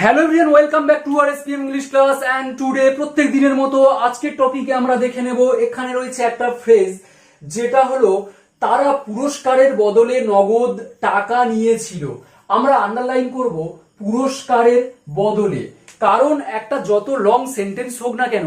Hello everyone, welcome back to our SPM English class and today প্রত্যেক দিনের মতো আজকের টপিকে আমরা দেখে নেব। এখানে রয়েছে একটা ফ্রেজ যেটা হলো তারা পুরস্কারের বদলে নগদ টাকা নিয়েছিল। আমরা আন্ডারলাইন করব পুরস্কারের বদলে, কারণ একটা যত লং সেন্টেন্স হোক না কেন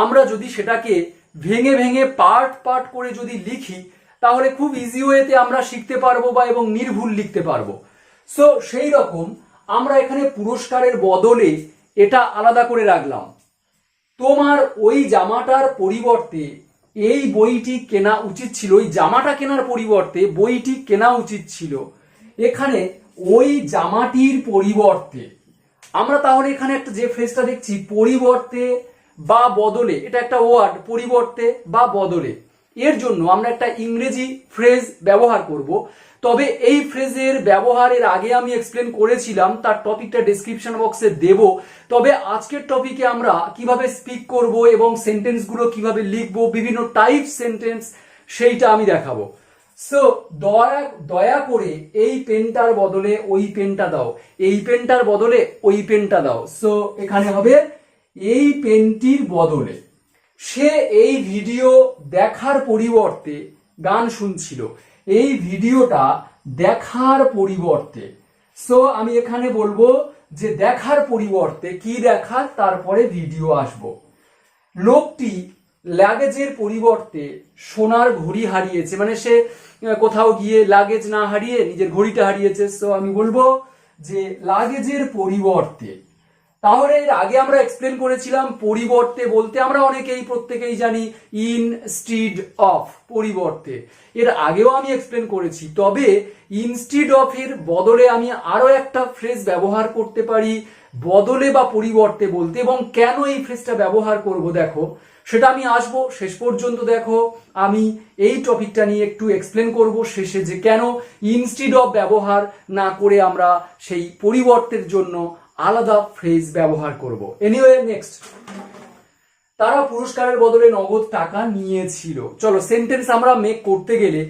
আমরা যদি সেটাকে ভেঙে ভেঙে পার্ট পার্ট করে যদি লিখি তাহলে খুব ইজি ওয়েতে আমরা শিখতে পারবো বা এবং নির্ভুল লিখতে পারবো। সো সেই রকম আমরা এখানে পুরস্কারের বদলে এটা আলাদা করে রাখলাম। তোমার ওই জামাটার পরিবর্তে এই বইটি কেনা উচিত ছিল। ওই জামাটা কেনার পরিবর্তে বইটি কেনা উচিত ছিল। এখানে ওই জামাটির পরিবর্তে আমরা তাহলে এখানে একটা যে ফ্রেজটা দেখছি পরিবর্তে বা বদলে, এটা একটা ওয়ার্ড, পরিবর্তে বা বদলে, এর জন্য আমরা একটা ইংরেজি ফ্রেজ ব্যবহার করব। তবে এই ফ্রেজের ব্যবহারের আগে আমি এক্সপ্লেন করেছিলাম, তার টপিকটা ডেসক্রিপশন বক্সে দেব। তবে আজকের টপিকে আমরা কিভাবে স্পিক করব এবং সেন্টেন্সগুলো কিভাবে লিখবো, বিভিন্ন টাইপ সেন্টেন্স, সেইটা আমি দেখাবো। সো দয়া করে এই পেনটার বদলে ওই পেনটা দাও, এই পেনটার বদলে ওই পেনটা দাও। সো এখানে হবে এই পেনটির বদলে। সে এই ভিডিও দেখার পরিবর্তে গান শুনছিল। এই ভিডিওটা দেখার পরিবর্তে, সো আমি এখানে বলবো যে দেখার পরিবর্তে, কি দেখার, তারপরে ভিডিও আসবো। লোকটি লাগেজের পরিবর্তে সোনার ঘড়ি হারিয়েছে, মানে সে কোথাও গিয়ে লাগেজ না হারিয়ে নিজের ঘড়িটা হারিয়েছে। সো আমি বলবো যে লাগেজের পরিবর্তে। তাহলে এর আগে আমরা এক্সপ্লেন করেছিলাম পরিবর্তে বলতে আমরা অনেকেই প্রত্যেকেই জানি ইনস্টিড অফ, পরিবর্তে। এর আগেও আমি এক্সপ্লেন করেছি। তবে ইনস্টিড অফ এর বদলে আমি আরো একটা ফ্রেজ ব্যবহার করতে পারি বদলে বা পরিবর্তে বলতে, এবং কেন এই ফ্রেজটা ব্যবহার করব দেখো সেটা আমি আসবো। শেষ পর্যন্ত দেখো আমি এই টপিকটা নিয়ে একটু এক্সপ্লেন করব শেষে, যে কেন ইনস্টিড অফ ব্যবহার না করে আমরা সেই পরিবর্তের জন্য আলাদা ফ্রেজ ব্যবহার করব। এনিওয়ে, নেক্সট, তারা পুরস্কারের বদলে নগদ টাকা নিয়েছিল। চলো সেন্টেন্স আমরা মেক করতে গেলে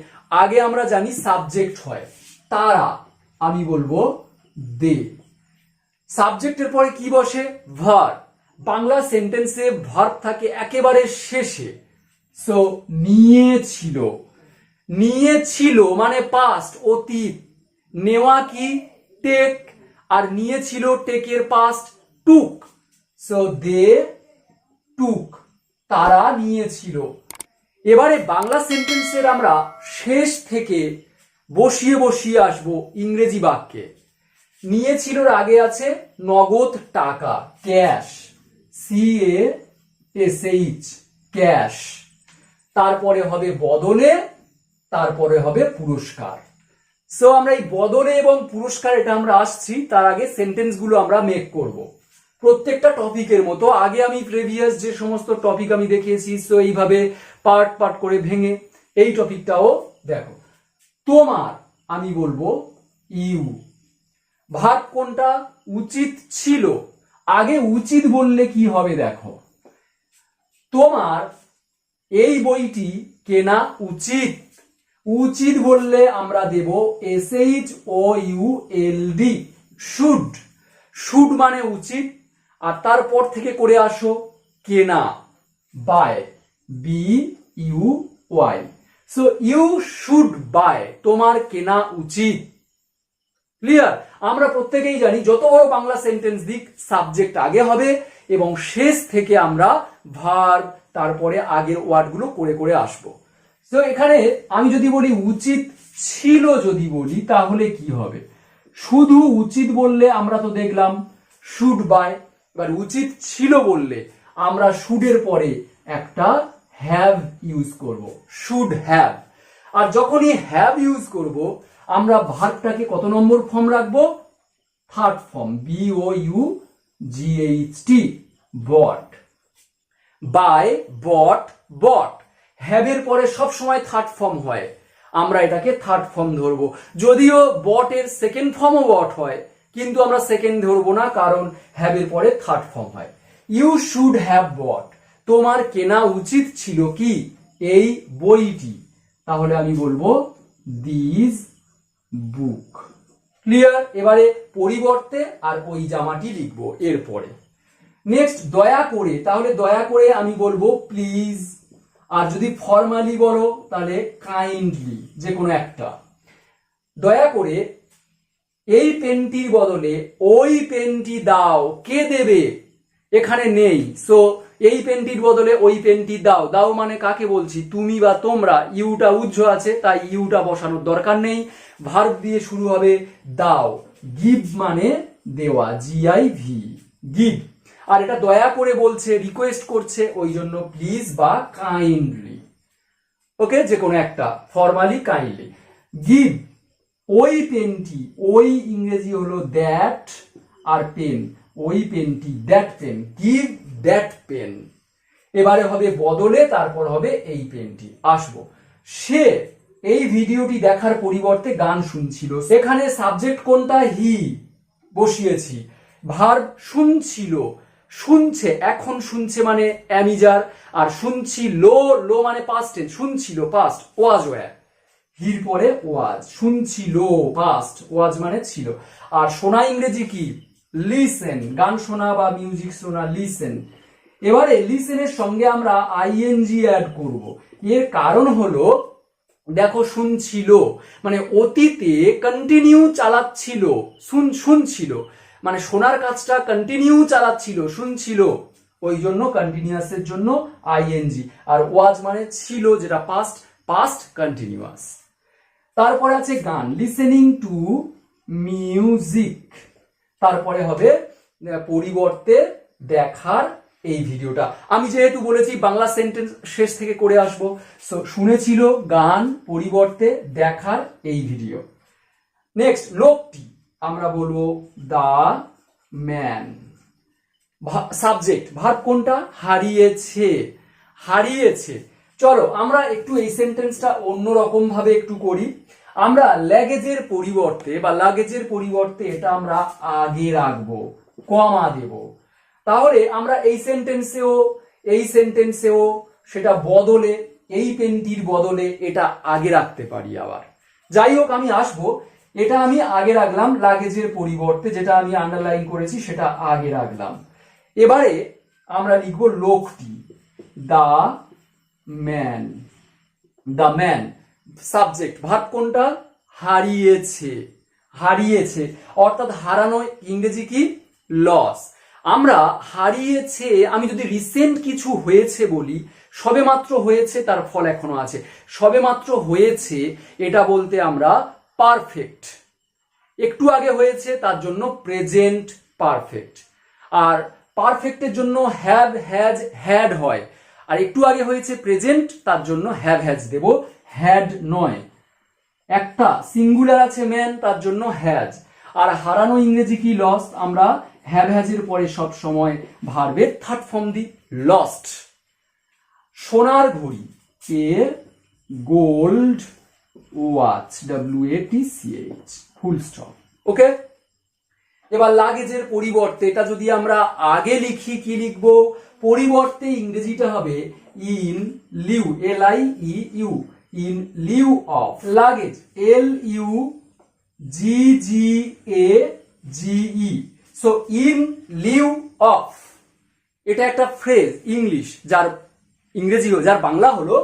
আগে আমরা জানি সাবজেক্ট হয় তারা, আমি বলবো দে। সাবজেক্টের পরে কি বসে? ভার্ব। বাংলা সেন্টেন্সে ভার্ব থাকে একেবারে শেষে। সো নিয়েছিল, নিয়েছিল মানে পাস্ট, অতীত। নেওয়া কি? টেক। আর নিয়েছিল টেকের পাস্ট টুক। সো দে টুক, তারা নিয়েছিল। এবারে বাংলা সেন্টেন্সের আমরা শেষ থেকে বসিয়ে বসিয়ে আসবো ইংরেজি বাক্যে। নিয়েছিলর আগে আছে নগদ টাকা, ক্যাশ, CASH, ক্যাশ। তারপরে হবে বদলে, তারপরে হবে পুরস্কার। সো আমরা এই বদলে এবং পুরস্কার এটা আমরা আসছি, তার আগে সেন্টেন্স গুলো আমরা মেক করব প্রত্যেকটা টপিকের মতো। আগে আমি প্রিভিয়াস যে সমস্ত টপিক আমি দেখিয়েছি, সো এইভাবে পার্ট পার্ট করে ভেঙে এই টপিকটাও দেখো। তোমার, আমি বলবো ইউ। ভার্ব কোনটা? উচিত ছিল। আগে উচিত বললে কি হবে দেখো, তোমার এই বইটি কেনা উচিত। উচিত বললে আমরা দেব SHOULD, শুড। শুড মানে উচিত, আর তারপর থেকে করে আসো কেনা, buy, BUY। So you should buy, তোমার কেনা উচিত। ক্লিয়ার? আমরা প্রত্যেকেই জানি যত বড় বাংলা সেন্টেন্স দিক সাবজেক্ট আগে হবে এবং শেষ থেকে আমরা ভার্ব, তারপরে আগের ওয়ার্ডগুলো করে করে আসবো। তো এখানে আমি যদি বলি উচিত ছিল, যদি বলি তাহলে কি হবে? শুধু উচিত বললে আমরা তো দেখলাম শুড বাই। এবার উচিত ছিল বললে আমরা শুডের পরে একটা হ্যাভ ইউজ করব, শুড হ্যাভ। আর যখনই হ্যাভ ইউজ করব আমরা ভার্বটাকে কত নম্বর ফর্ম রাখবো? Third form, BOUGHT, bought. Buy, bought, bought. হ্যাভের পরে সব সময় থার্ড ফর্ম হয়, আমরা এটাকে থার্ড ফর্ম ধরবো। যদিও বট এর সেকেন্ড ফর্মও বট হয়, কিন্তু আমরা সেকেন্ড ধরবো না, কারণ হ্যাভের পরে থার্ড ফর্ম হয়। ইউ শুড হ্যাভ বট, তোমার কেনা উচিত ছিল কি? এই বইটি। তাহলে আমি বলবো দিস বুক। ক্লিয়ার? এবারে পরিবর্তে আর ওই জামাটি লিখবো এরপরে। নেক্সট দয়া করে, তাহলে দয়া করে আমি বলবো প্লিজ, আর যদি ফর্মালি বলো তাহলে কাইন্ডলি, যে কোনো একটা। দয়া করে এই পেনটির বদলে ওই পেনটি দাও, কে দেবে? এখানে নেই, সো এই পেনটির বদলে ওই পেনটি দাও। দাও মানে কাকে বলছি? তুমি বা তোমরা। ইউটা উজ্জ্ব আছে, তাই ইউটা বসানোর দরকার নেই। ভার্ব দিয়ে শুরু হবে দাও। গিভ মানে দেওয়া, GIV, গিভ। আর এটা দয়া করে বলছে, রিকোয়েস্ট করছে, ওই জন্য প্লিজ বা কাইন্ডলি। ওকে, যে কোনো একটা, ফর্মালি কাইন্ডলি। গিভ ওই পেনটি, ওই ইংরেজি হলো দ্যাট, আর পেন ওই পেনটি, that pen, give that pen. এবারে হবে বদলে, তারপর হবে এই পেনটি। আসবো, সে এই ভিডিওটি দেখার পরিবর্তে গান শুনছিল। এখানে সাবজেক্ট কোনটা? হি বসিয়েছি। ভার্ব শুনছিল, শুনছে, এখন শুনছে মানে অ্যামিজার, আর শুনছিল, লো মানে পাস্ট টেন্স, শুনছিল পাস্ট, ওয়াজ ওয়্যার, হির পরে ওয়াজ, শুনছিল পাস্ট, ওয়াজ মানে ছিল। আর শোনা ইংরেজি কি? লিসেন, গান শোনা বা মিউজিক শোনা, লিসেন। এবারে লিসেনের সঙ্গে আমরা ING অ্যাড করব। এর কারণ হলো, দেখো শুনছিল মানে অতীতে কন্টিনিউ চালাচ্ছিল, শুনছিল মানে শোনার কাজটা কন্টিনিউ চালাচ্ছিল, শুনছিল, ওই জন্য কন্টিনিউয়াসের জন্য ING। আর ওয়াজ মানে ছিল, যেটা পাস্ট, পাস্ট কন্টিনিউয়াস। তারপরে আছে গান, লিসেনিং টু মিউজিক। তারপরে হবে পরিবর্তে দেখার এই ভিডিওটা। আমি যেহেতু বলেছি বাংলা সেন্টেন্স শেষ থেকে করে আসবো, শুনেছিল গান, পরিবর্তে দেখার এই ভিডিও। নেক্সট লোকটি, আমরা বলবো দা ম্যান। সাবজেক্ট, ভার্ব কোনটা? হারিয়েছে, হারিয়েছে। চলো আমরা একটু এই সেন্টেন্সটা অন্যরকম ভাবে একটু করি। আমরা ল্যাগেজের পরিবর্তে বা লাগেজের পরিবর্তে এটা আমরা আগে রাখবো, কমা দেব। তাহলে আমরা এই সেন্টেন্সেও সেটা বদলে, এই পেনটির বদলে এটা আগে রাখতে পারি আবার। যাই হোক, আমি আসবো, এটা আমি আগে রাখলাম লাগেজের পরিবর্তে, যেটা আমি আন্ডারলাইন করেছি সেটা আগে রাখলাম। এবারে আমরা লিখব লোকটি, the man. The man subject, verb কোনটা? হারিয়েছে, হারিয়েছে, অর্থাৎ হারানো ইংরেজি কি? লস। আমরা হারিয়েছে, আমি যদি রিসেন্ট কিছু হয়েছে বলি, সবেমাত্র হয়েছে, তার ফল এখনো আছে, সবেমাত্র হয়েছে, এটা বলতে আমরা পারফেক্ট। একটু আগে হয়েছে, তার জন্য প্রেজেন্ট পারফেক্ট। আর পারফেক্টের জন্য হ্যাভ, হ্যাজ, হ্যাড হয়। আর একটু আগে হয়েছে প্রেজেন্ট, তার জন্য হ্যাভ, হ্যাজ দেব, হ্যাড নয়। একটা সিঙ্গুলার আছে ম্যান, তার জন্য হ্যাজ। আর হারানো ইংরেজি কি? লস। আমরা হ্যাভ, হ্যাজের পরে সব সময় ভার্বের থার্ড ফর্ম দিই, লস্ট। সোনার ঘড়ি, a gold watch, WATCH, full stop. Okay, এবার লাগেজের পরিবর্তে এটা যদি আমরা আগে লিখি, কি লিখবো? পরিবর্তে ইংরেজিটা হবে in Liu, LIEU, in lieu of. Luggage, LUGGAGE, so in lieu of. এটা একটা ফ্রেজ ইংলিশ, যার ইংরেজি যার বাংলা হলো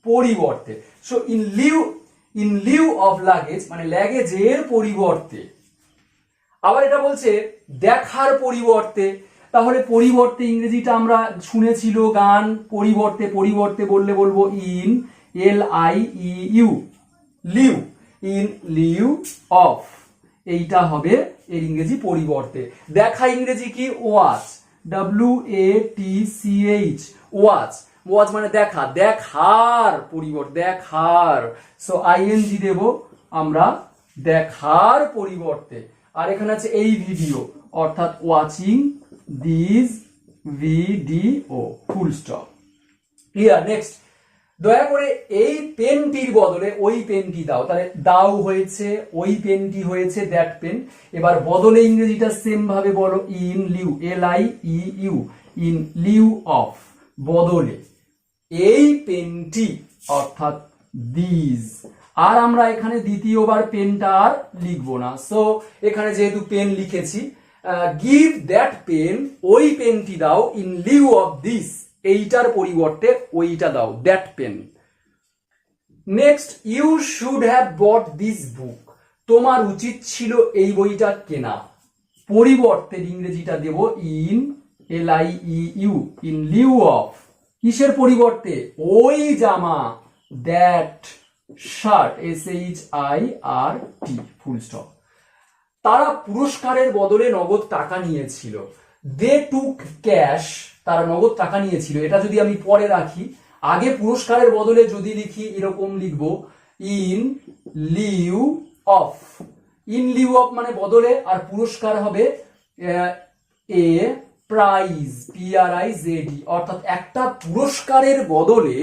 পরিবর্তে। So in lieu of luggage মানে লাগেজের পরিবর্তে। আবার এটা বলছে দেখার পরিবর্তে, তাহলে পরিবর্তে ইংরেজিটা আমরা শুনেছিল গান, পরিবর্তে, পরিবর্তে বললে বলবো in LIEU, Liu, in lieu of, এইটা হবে এর ইংরেজি পরিবর্তে। দেখা ইংরেজি কি? Watch, WATCH, watch. ওয়াচ মানে দেখা, দেখার পরিবর্তে, দেখার, সো ING দেব আমরা দেখার পরিবর্তে। আর এখানে আছে এই ভিডিও, অর্থাৎ watching this video, full stop. Clear? Next, দয়া করে এই পেনটির বদলে ওই পেনটি দাও। তাহলে দাও হয়েছে, ওই পেনটি হয়েছে দ্যাট পেন। এবার বদলে ইংরেজিটা সেম ভাবে বলো, in Liu, LIEU, in lieu of, বদলে এই পেনটি, অর্থাৎ দিস। আর আমরা এখানে দ্বিতীয়বার পেনটা আর লিখবো না। সো এখানে যেহেতু পেন লিখেছি, গিভ দ্যাট পেন, ওই পেনটি দাও, ইন লিউ অফ দিস, এইটার পরিবর্তে ওইটা দাও, that pen. Next, you should have bought this book, তোমার উচিত ছিল এই বইটা কেনা। পরিবর্তে ইংরেজিটা দেব in, LIEU, in lieu of, কিসের পরিবর্তে? ওই জামা, that shirt, SHIRT, full stop. তারা পুরস্কারের বদলে নগদ টাকা নিয়েছিল। দে টুক ক্যাশ, তারা নগদ টাকা নিয়েছিল। এটা যদি আমি পরে রাখি, আগে পুরস্কারের বদলে যদি লিখি এরকম লিখবো in lieu of. In lieu of মানে বদলে, আর পুরস্কার হবে এ প্রাইজ, PRIZD, অর্থাৎ একটা পুরস্কারের বদলে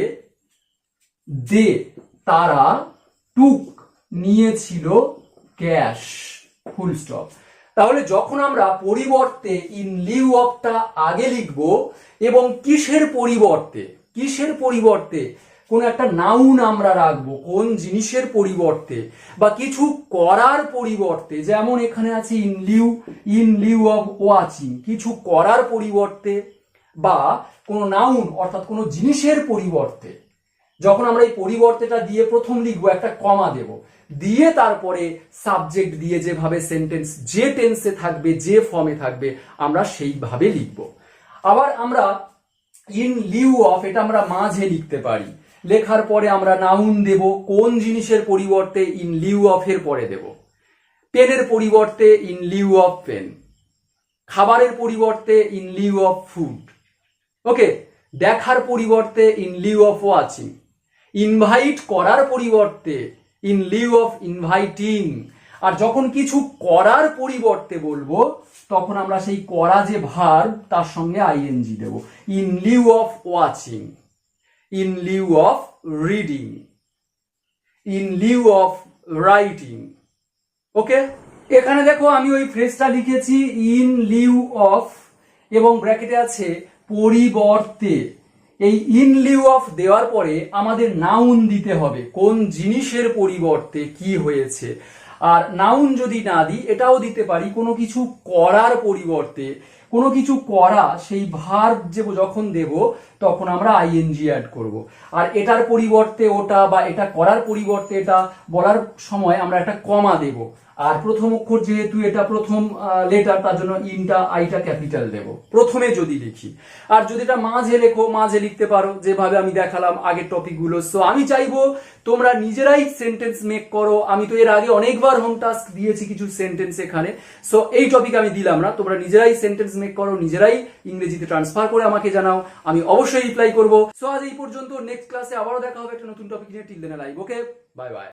দে, তারা টুক নিয়েছিল ক্যাশ, ফুল স্টপ। তাহলে যখন আমরা পরিবর্তে ইন লিউ অফটা আগে লিখব এবং কিসের পরিবর্তে, কিসের পরিবর্তে কোন একটা নাউন আমরা রাখবো, কোন জিনিসের পরিবর্তে বা কিছু করার পরিবর্তে, যেমন এখানে আছে ইন লিউ অফ ওয়াচিং, কিছু করার পরিবর্তে বা কোন নাউন অর্থাৎ কোন জিনিসের পরিবর্তে, যখন আমরা এই পরিবর্তেটা দিয়ে প্রথম লিখবো একটা কমা দেব, দিয়ে তারপরে সাবজেক্ট দিয়ে যেভাবে সেন্টেন্স যে টেন্সে থাকবে, যে ফর্মে থাকবে, আমরা সেইভাবে লিখবো। আবার আমরা ইন লিউ অফ, এটা আমরা মাঝে লিখতে পারি। লেখার পরে আমরা নাউন দেব, কোন জিনিসের পরিবর্তে? ইন লিউ অফ এর পরে দেব। পেনের পরিবর্তে ইন লিউ অফ পেন, খাবারের পরিবর্তে ইন লিউ অফ ফুড, ওকে। দেখার পরিবর্তে in lieu of watching, invite করার পরিবর্তে ইন লিউ অফ ইনভাইটিং। আর যখন কিছু করার পরিবর্তে বলবো, তখন আমরা সেই করা যে ভার্ব তার সঙ্গে ING দেব। In lieu of watching, in lieu of reading, in lieu of writing, okay. এখানে দেখো আমি ওই ফ্রেজটা লিখেছি ইন লিউ অফ এবং ব্র্যাকেটে আছে পরিবর্তে। এই ইন লিউ অফ দেওয়ার পরে আমাদের নাউন দিতে হবে, কোন জিনিসের পরিবর্তে কি হয়েছে। আর নাউন যদি না দিই, এটাও দিতে পারি, কোনো কিছু করার পরিবর্তে, কোনো কিছু করা, সেই ভার্ব যে যখন দেব তখন আমরা ING অ্যাড করব। আর এটার পরিবর্তে ওটা বা এটা করার পরিবর্তে এটা বলার সময় আমরা একটা কমা দেব। আর প্রথম অক্ষর যেহেতু এটা প্রথম লেটার, তার জন্য ইনটা আইটা ক্যাপিটাল দেব প্রথমে যদি লিখি। আর যদি এটা মাঝে লেখো, মাঝে লিখতে পারো, যেভাবে আমি দেখালাম আগের টপিকগুলো। সো আমি চাইবো তোমরা নিজেরাই সেন্টেন্স মেক করো। আমি তো এর আগে অনেকবার হোম টাস্ক দিয়েছি কিছু সেন্টেন্স এখানে। সো এই টপিক আমি দিলাম না, তোমরা নিজেরাই সেন্টেন্স মেক করো, নিজেরাই ইংরেজিতে ট্রান্সফার করে আমাকে জানাও, আমি অবশ্যই রিপ্লাই করবো। সো আজ এই পর্যন্ত, নেক্সট ক্লাসে আবারও দেখা হবে একটা নতুন টপিক নিয়ে। টিল দেন লাইভ, ওকে, বাই বাই।